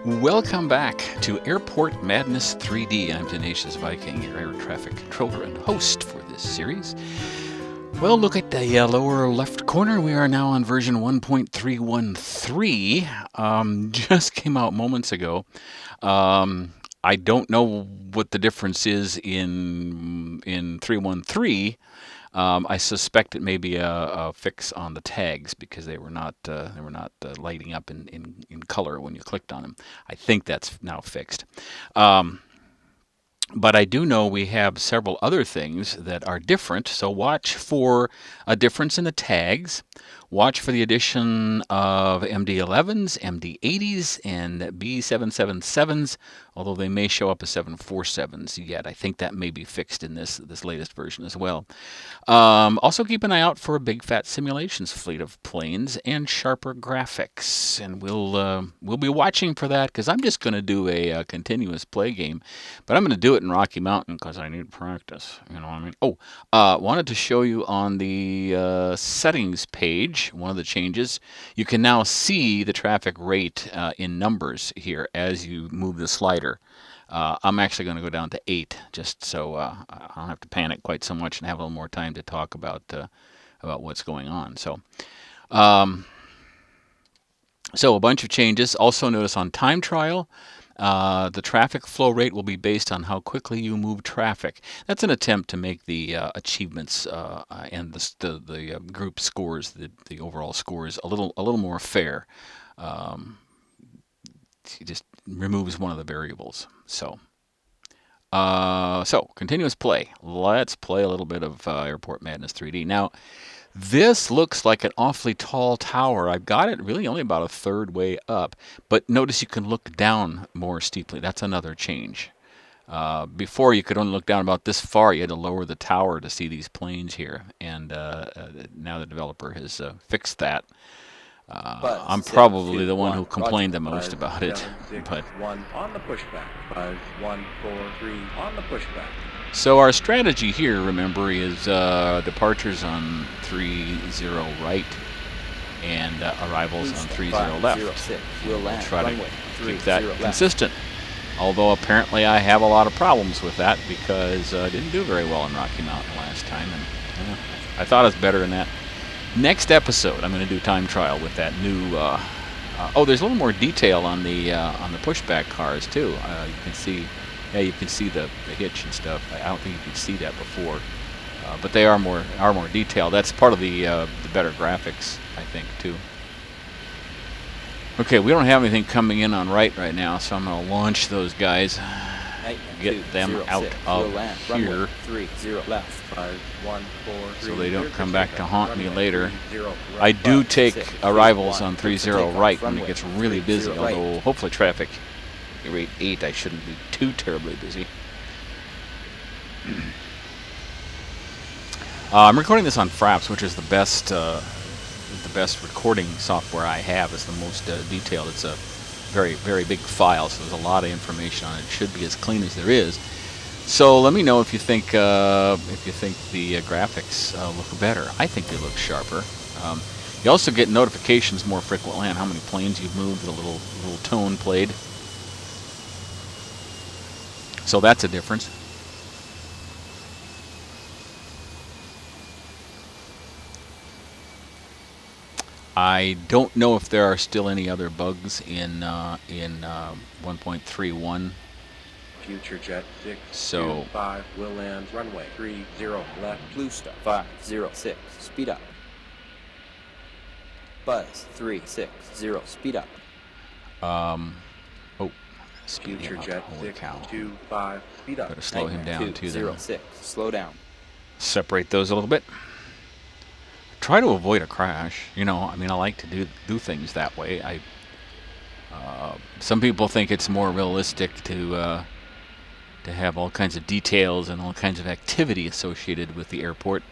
Welcome back to Airport Madness 3D. I'm Tenacious Viking, your air traffic controller and host for this series. Well, look at the lower left corner. We are now on version 1.313. Just came out moments ago. I don't know what the difference is in 313. I suspect it may be a fix on the tags because they were not lighting up in color when you clicked on them. I think that's now fixed. But I do know we have several other things that are different, so watch for a difference in the tags. Watch for the addition of MD-11s, MD-80s, and B777s, although they may show up as 747s yet. I think that may be fixed in this latest version as well. Also keep an eye out for a big fat simulations fleet of planes and sharper graphics, and we'll be watching for that because I'm just going to do a continuous play game, but I'm going to do it in Rocky Mountain because I need practice. You know what I mean? Oh, wanted to show you on the settings page. One of the changes, you can now see the traffic rate in numbers here as you move the slider. I'm actually going to go down to 8 just so I don't have to panic quite so much and have a little more time to talk about what's going on. So a bunch of changes. Also notice on time trial, the traffic flow rate will be based on how quickly you move traffic. That's an attempt to make the achievements and the group scores, the overall scores, a little more fair. It just removes one of the variables. So continuous play. Let's play a little bit of Airport Madness 3D. Now, this looks like an awfully tall tower. I've got it really only about a third way up, but notice you can look down more steeply. That's another change. Before you could only look down about this far. You had to lower the tower to see these planes here, and now the developer has fixed that. I'm probably the one who complained the most about it. But 1 on the pushback. 5, 1, 4, 3 on the pushback. So our strategy here, remember, is departures on 30 right and arrivals on 30 left. We'll try to keep that consistent. Although apparently I have a lot of problems with that because I didn't do very well in Rocky Mountain last time, and I thought it was better than that. Next episode, I'm going to do time trial with that new. There's a little more detail on the pushback cars too. You can see. Yeah, you can see the hitch and stuff. I don't think you could see that before, but they are more detailed. That's part of the better graphics, I think, too. Okay, we don't have anything coming in on right now, so I'm going to launch those guys, get them out of here, 30 left, 5, 1, 4, 3, so they don't come back to haunt me later. I do take arrivals on 30 right when it gets really busy, although hopefully traffic rate 8, I shouldn't be too terribly busy. I'm recording this on Fraps, which is the best recording software I have. It's the most detailed. It's a very, very big file, so there's a lot of information on it. It should be as clean as there is. So let me know if you think the graphics look better. I think they look sharper. You also get notifications more frequently on how many planes you've moved. The little tone played. So that's a difference. I don't know if there are still any other bugs in 1.31. Future jet 625 will land runway 30 left. Blue Star 506, speed up. Buzz 360, speed up. Speed Future him up. jet Holy cow. 625, speed up. Better slow him down too. 206, slow down. Separate those a little bit. Try to avoid a crash. You know, I mean, I like to do things that way. Some people think it's more realistic to have all kinds of details and all kinds of activity associated with the airport.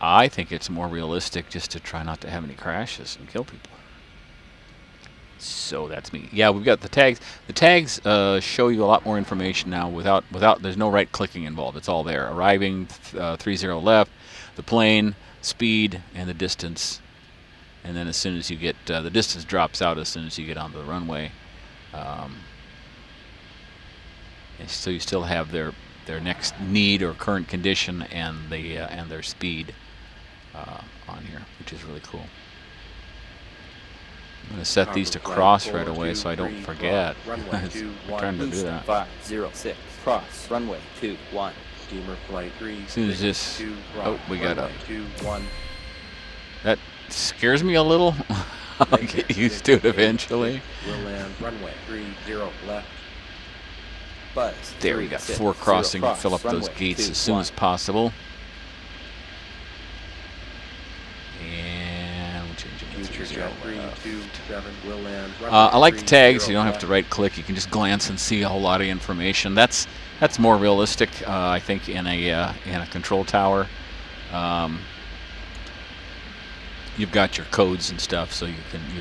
I think it's more realistic just to try not to have any crashes and kill people. So that's me. Yeah, we've got the tags. The tags show you a lot more information now without there's no right clicking involved. It's all there. Arriving 30 left, the plane, speed, and the distance. And then as soon as you get the distance drops out as soon as you get onto the runway. And so you still have their next need or current condition and the and their speed on here, which is really cool. I'm going to set these to cross right away so I don't forget. I'm trying to do that. 506 cross runway 21. Steamer flight 3. As soon as this, oh, we got a. 21. That scares me a little. I'll get used to it eventually. We'll land runway 30 left. Buzz. There we got 4 crossing. Fill up those gates as soon as possible. And we'll change it to Future 0 jet 327 will land. I like the tags. You don't have to right click. You can just glance and see a whole lot of information. That's more realistic, I think, in a control tower. You've got your codes and stuff, so you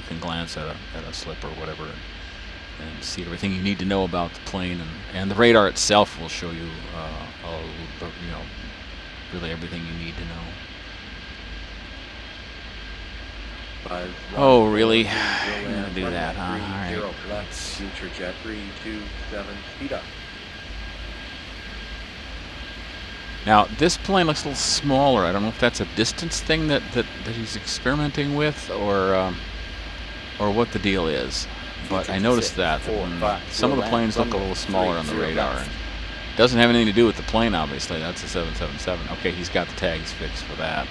can glance at a slip or whatever and see everything you need to know about the plane, and the radar itself will show you really everything you need to know. Oh, really? I'm gonna do that, huh? All right. Left. Future jet 327. Speed up. Now this plane looks a little smaller. I don't know if that's a distance thing that he's experimenting with, or what the deal is. But I noticed that some of the planes look a little smaller on the radar. And it doesn't have anything to do with the plane, obviously. That's a 777. Okay, he's got the tags fixed for that.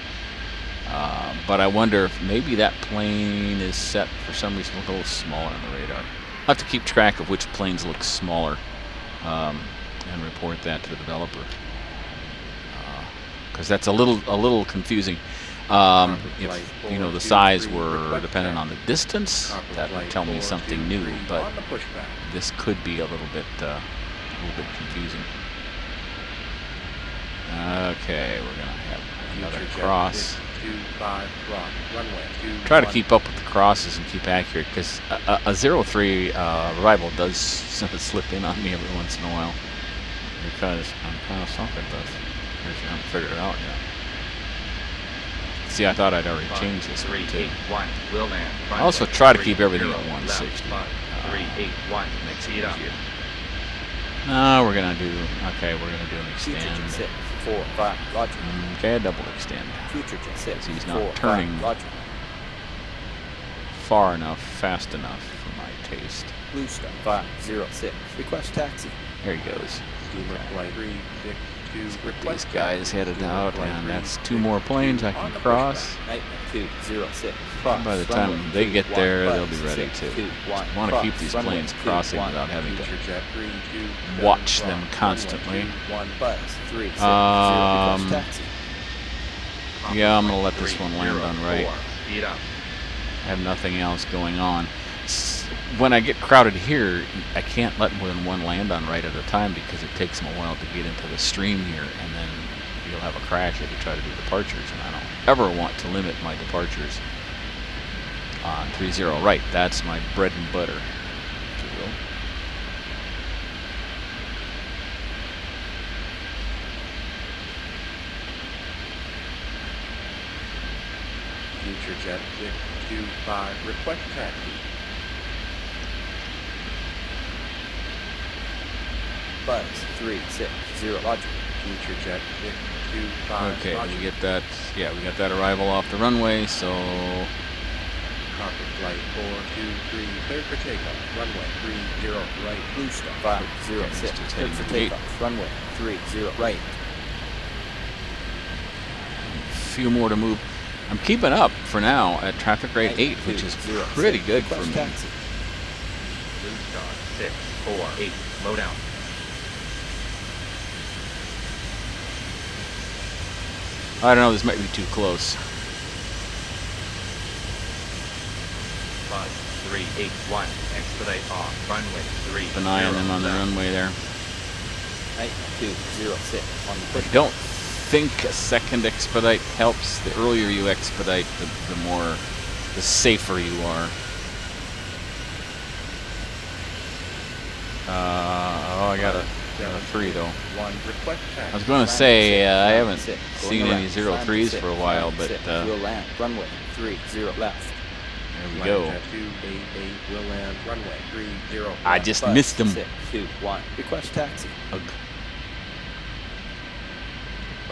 But I wonder if maybe that plane is set for some reason to look a little smaller on the radar. I'll have to keep track of which planes look smaller and report that to the developer. Because that's a little confusing. If the size were dependent on the distance, that would tell me something new. But this could be a little bit confusing. Okay, we're gonna have another cross. Try to keep up with the crosses and keep accurate, because a 03 arrival does slip in on me every once in a while, because I'm kind of stuck at this. I haven't figured it out yet. See, I thought I'd already changed this one too. I also try to keep everything at 160. Makes it easier. No, we're gonna do an extend. 4, 5, roger. Okay, a double extend. Future jet 6. He's not 4, turning 5, roger. far enough, fast enough for my taste. Blue Star 506. Request taxi. There he goes. Steamer flight 362. These guys headed out, and that's 2 more planes I can cross. Nightmare 206. By the time they get there, they'll be ready to. I want to keep these planes crossing without having to watch them constantly. Yeah, I'm gonna let this one land on right. I have nothing else going on. When I get crowded here, I can't let more than one land on right at a time, because it takes them a while to get into the stream here, and then you'll have a crash if you try to do departures, and I don't ever want to limit my departures on 30 right. That's my bread and butter, if you will. Future jet 625. Request taxi. Buzz 360, roger. Future jet 625. Okay, roger. we get that. Yeah, we got that arrival off the runway. So Copper flight 423. Cleared for takeoff. Runway 30 right. Blue Star 506. just Cleared heading for to the gate. takeoff. Runway 30 right. a few more to move. I'm keeping up for now at traffic rate 8, which is pretty good for me. Taxi. Blue Star 648. Low down. I don't know, this might be too close. Buzz 381. Expedite off. Runway 30. Keep an eye on them on the runway there. Nightmare 206 on the I push. don't think a second expedite helps. The earlier you expedite, the safer you are. I got a 3 though. I was going to say I haven't seen any 03s for a while, but We'll land runway 30 left. There we Land go. jet 288 will land runway 30 I left. just Buzz, missed him. 6, 2, 1. Request taxi. Ugh.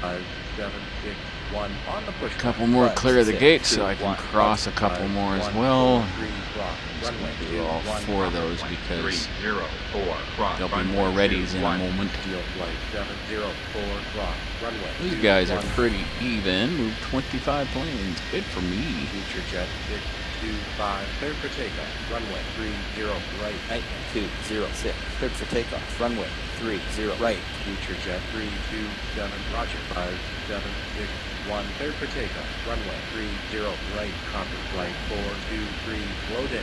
5761 on the push. Couple more Buzz, clear the 6, gate 2, so I can 1. cross a couple more as well. Just Runway gonna do all 4 of those because 304, cross there'll be runway more readies in a 21. moment. Field flight 704 cross runway. These guys are 21. pretty even. Move 25 planes. Good for me. Future jet 625 cleared for takeoff. Runway 30 right. Nightmare 206. Cleared for takeoff. Runway 30 right. Future jet 327 Roger 5761 cleared for takeoff. Runway 30 right. Copper flight 423 low day.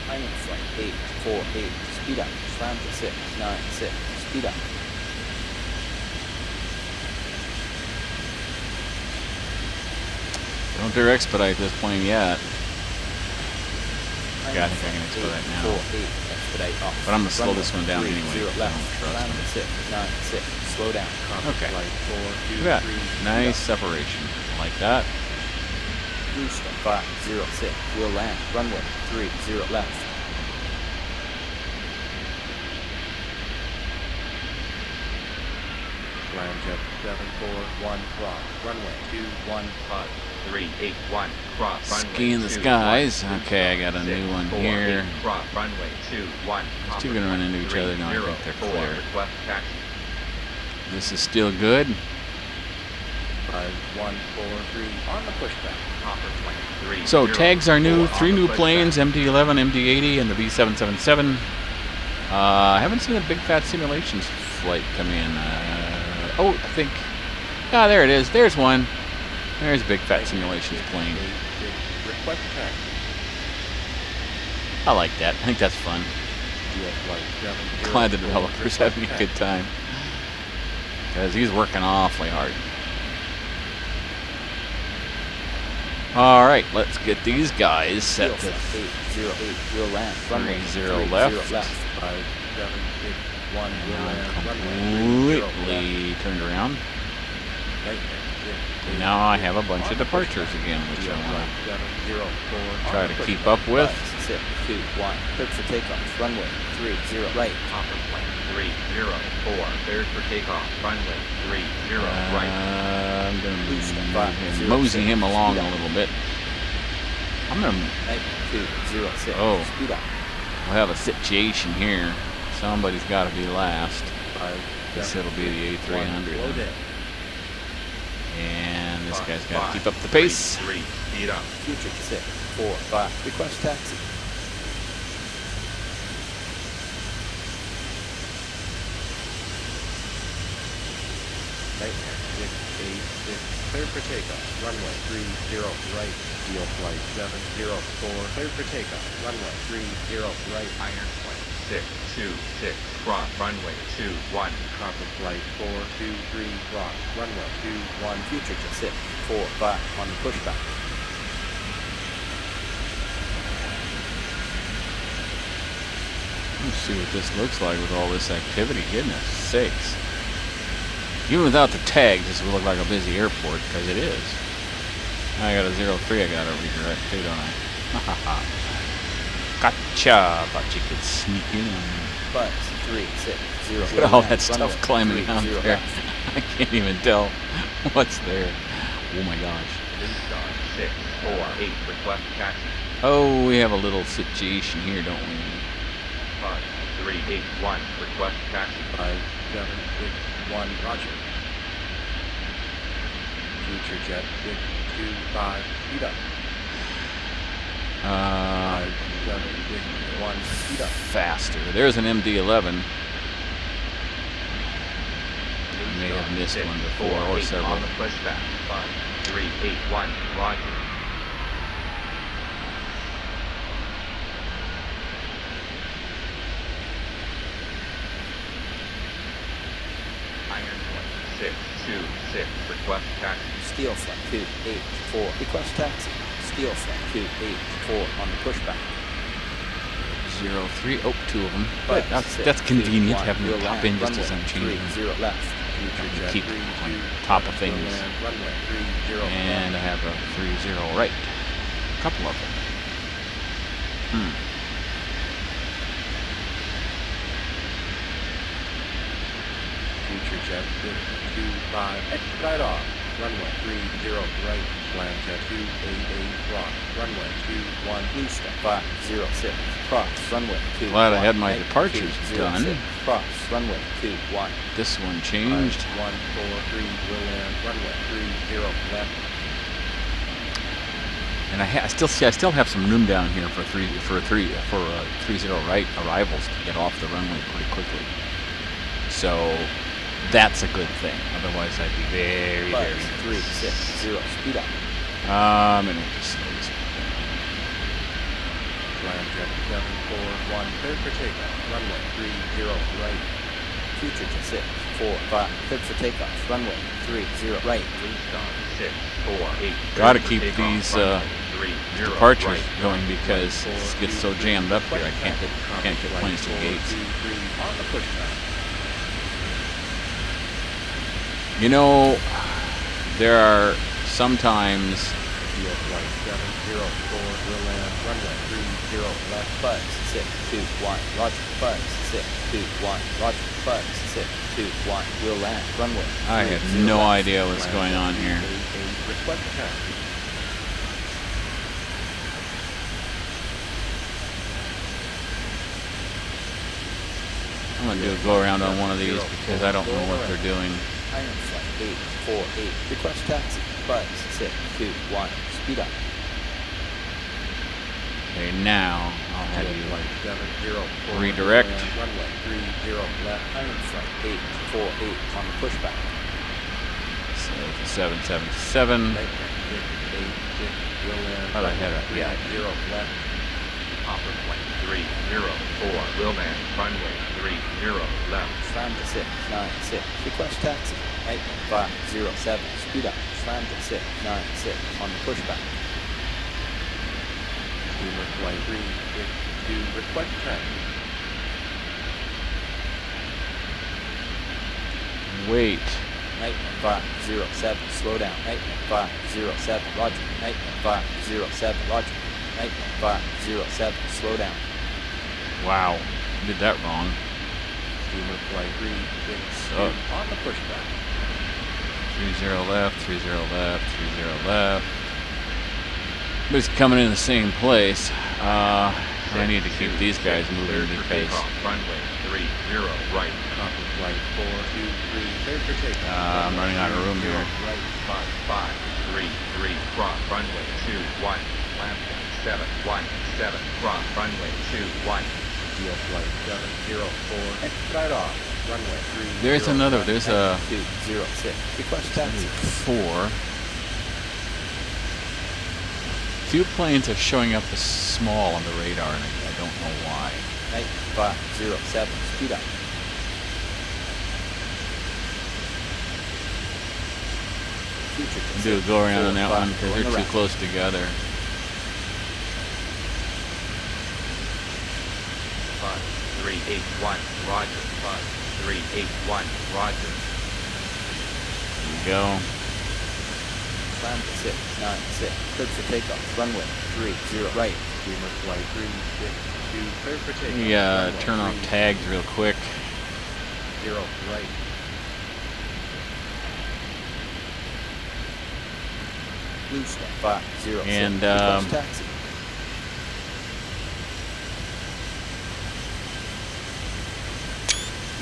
Iron flight 848. Speed up. Slam to 696. Speed up. Don't dare expedite this plane yet. Iron Yeah, I think I can flight expedite now. 848. Expedite off. But I'm gonna slow Runway this one down 30 anyway, 'cause I left. don't trust Slam them. to 696. Slow down. Copper Okay. flight Look at 423 that. Nice separation. I like that. Booster 506. Will land. Runway 30 left. Land jet 741 cross runway 21. 381, cross runway Ski in the 21. skies. Okay, I got a new one 648, here. cross runway 21. These two gonna run into each other. No, I think they're 304, clear. request taxi. This is still good. 5143 on the pushback. Copper plane 304 So tags are new. on 3 the new pushback. planes: MD-11, MD-80, and the B777. I haven't seen a big fat simulations flight come in. Oh, I think. Ah, there it is. There's one. There's a big fat simulations plane. 86 request taxi. I like that. I think that's fun. Field flight 704 Glad the developer's having a good time. Because he's working awfully hard. Alright, let's get these guys set Field to flight 808. Will land. Runway 30 30 left. 5761 will I'm land runway 30 left. completely turned around. Nightmare 6 Now I have a bunch of departures again, which I Field want flight 704 to try on to the keep pushback. up with. 6, 2, 1. Cleared for takeoff. Runway 30 right. Copper plane 304, cleared for takeoff. Runway 30 right. I'm going Boost to 506. mosey him along Speed a up. little bit. I'm going to Nightmare 206. Oh. Speed up. we'll have a situation here. Somebody's got to be last. Guess it'll be the A300 Low then. day. And this guy's got to 5, keep up the pace. 3, speed up. Future 6, 4, 5. Request taxi. Nightmare 686 cleared for takeoff. Runway 30 right. Field flight 704 cleared for takeoff. Runway 30 right. Iron plane 626, cross runway 21. Copper flight 423 cross. Runway 21. Future 6, 4, 5. On the pushback. Let's see what this looks like with all this activity. Goodness sakes. Even without the tags, this will look like a busy airport, because it is. I got a 03 I gotta redirect too, don't I? Ha ha ha. Gotcha! Thought you could sneak in on me. Buzz 3, 6, 0. Look at all that stuff climbing out there. I can't even tell what's there. Oh my gosh. Blue Star 648, request taxi. Oh, we have a little situation here, don't we? 5381, request taxi. 5761 Roger. Future jet 625 speed up. 5761 speed up. Faster. There's an MD-11. May have missed one before, or 648 several. on the pushback. 5381, roger. Iron plane 626, request taxi. Steel flight 284. Request taxi. Steel flight 284 on the pushback. 303. Oh, two of them. But But that's convenient, 1, having to wheel pop land, in just as runway, I'm changing 30 left. Future jet keep 32, on top of wheel things. land, runway 30 And I have a 30 right. A couple of them. Future jet 25, right off. Runway 30 right, land jet 288 rock. Runway 21, Blue star 506. Cross runway 2. Glad I had my departures done. Cross runway 21. This one changed. 143, will land, runway 30 left. And I still have some room down here for 30 right arrivals to get off the runway pretty quickly. So that's a good thing. Otherwise, I'd be very, Buzz very 360. Speed up. I'm gonna just slow this one Land jet 741, cleared for takeoff. Runway 30 right. Future to 6, 4, 5. Cleared for takeoff. Runway 30 right. Blue star 6, 4, 8. Gotta cleared for keep takeoff, these, runway 30 departures right. going because this gets so jammed up here. I can't get planes to the gates. On the pushback. You know, there are sometimes Field flight 704, will land, runway 30 left. Buzz 621. Roger. Buzz 621. Roger. Buzz 621. Will land. Runway. I have 30 no left. idea what's going on here. Request taxi. I'm gonna do a go around on one of these because I don't know what they're doing. Iron flight 848. Request taxi. Buzz 621. Speed up. Okay, now I'll have Field you flight 704, redirect. will land, runway 30 left. Iron flight 848 on the pushback. So 777. Right, 686, will land, Thought I had a- runway yeah. 30 left. Hopper plane 304. Will land, runway 30 left. Slam to 696. Request taxi. Right 507. Speed up. Slam to 696 on the pushback. Steamer flight 362, request taxi. Wait. Right 507. Slow down. Right 507. Roger. Right 507. Roger. Right 507. Slow down. Wow. Did that wrong. Steamer flight 362, Suck. on the pushback. 30 left, 30 left, 30 left. But it's coming in the same place. I need to keep these guys moving Cleared for because takeoff, runway 30 right. Copper flight 423, cleared for takeoff. I'm running out of room here. Right, 5533, cross runway 21. Land 717, cross runway 21. field flight 704, right off. Runway 30. There's another. There's a 206. Request taxi. 4. Few planes are showing up as small on the radar, and I don't know why. Right 507. Speed up. Future to Do a 6, go around on that 4, one 5, because going they're too around. close together. 5381, roger. 5381, roger. There you go. Climb to 696. Cleared for takeoff. Runway 30 right. Steamer flight 362, cleared for takeoff. Let me Runway turn off 30 tags real quick. right. Blue Star 506. And, Request taxi.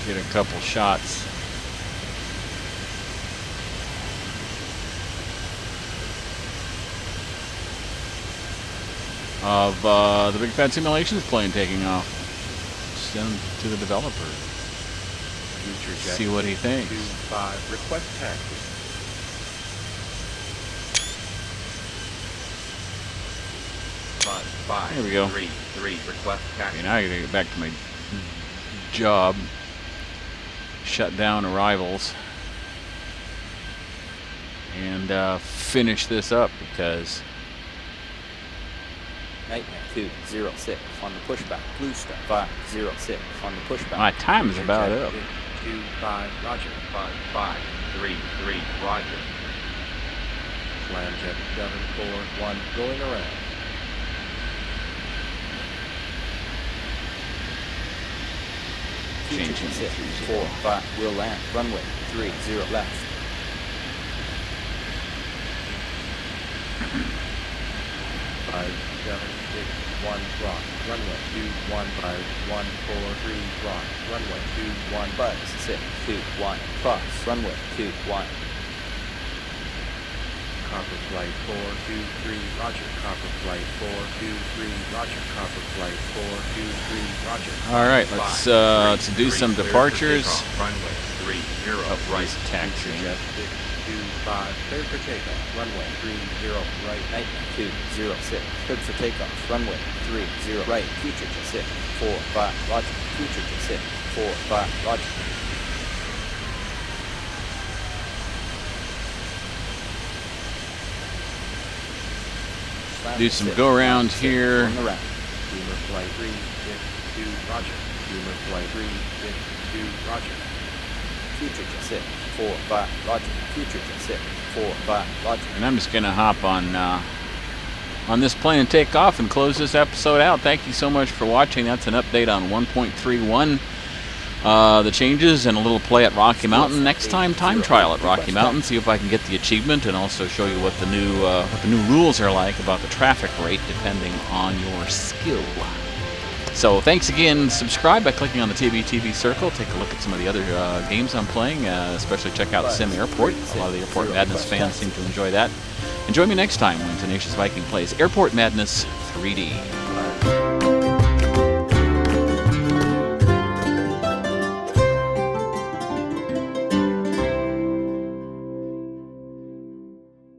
Get a couple shots. Of the Big Fat Simulations plane taking off. Send them to the developer. Future jet See what he thinks. 25, request taxi. There we go. 533, request taxi. Okay, now I gotta get back to my job. Shut down arrivals. And finish this up because Nightmare 206 on the pushback. Blue Star 506 on the pushback. My time is about up. 25, Roger. 5533, Roger. Land jet 741, going around. Changing Future to 645 will land. Runway 30 left. 5761, rock. Runway 215, 143, rock. Runway 21, Buzz 621 cross. Runway 21. Copper flight 423, Roger. Copper flight 423, Roger. Copper flight 423, Roger. All right, let's do some departures. Runway 30, right. Taxi. Jet 625, cleared for takeoff. Runway 30, right. Nightmare 206 cleared for takeoff. Runway 30 right. Future to 645 Roger. Future to 645 Roger. Do some go-around here. Going around. Beamer flight 362, Roger. Beamer flight 362, Roger. Future to 645 Roger. Future to 645 Roger. And I'm just gonna hop on this plane and take off and close this episode out. Thank you so much for watching. That's an update on 1.31. The changes and a little play at Rocky Mountain. Next time, time trial at Rocky Mountain. See if I can get the achievement and also show you what the new rules are like about the traffic rate depending on your skill. So thanks again. Subscribe by clicking on the TV circle. Take a look at some of the other games I'm playing. Especially check out Sim Airport. A lot of the Airport Madness fans seem to enjoy that. And join me next time when Tenacious Viking plays Airport Madness 3D.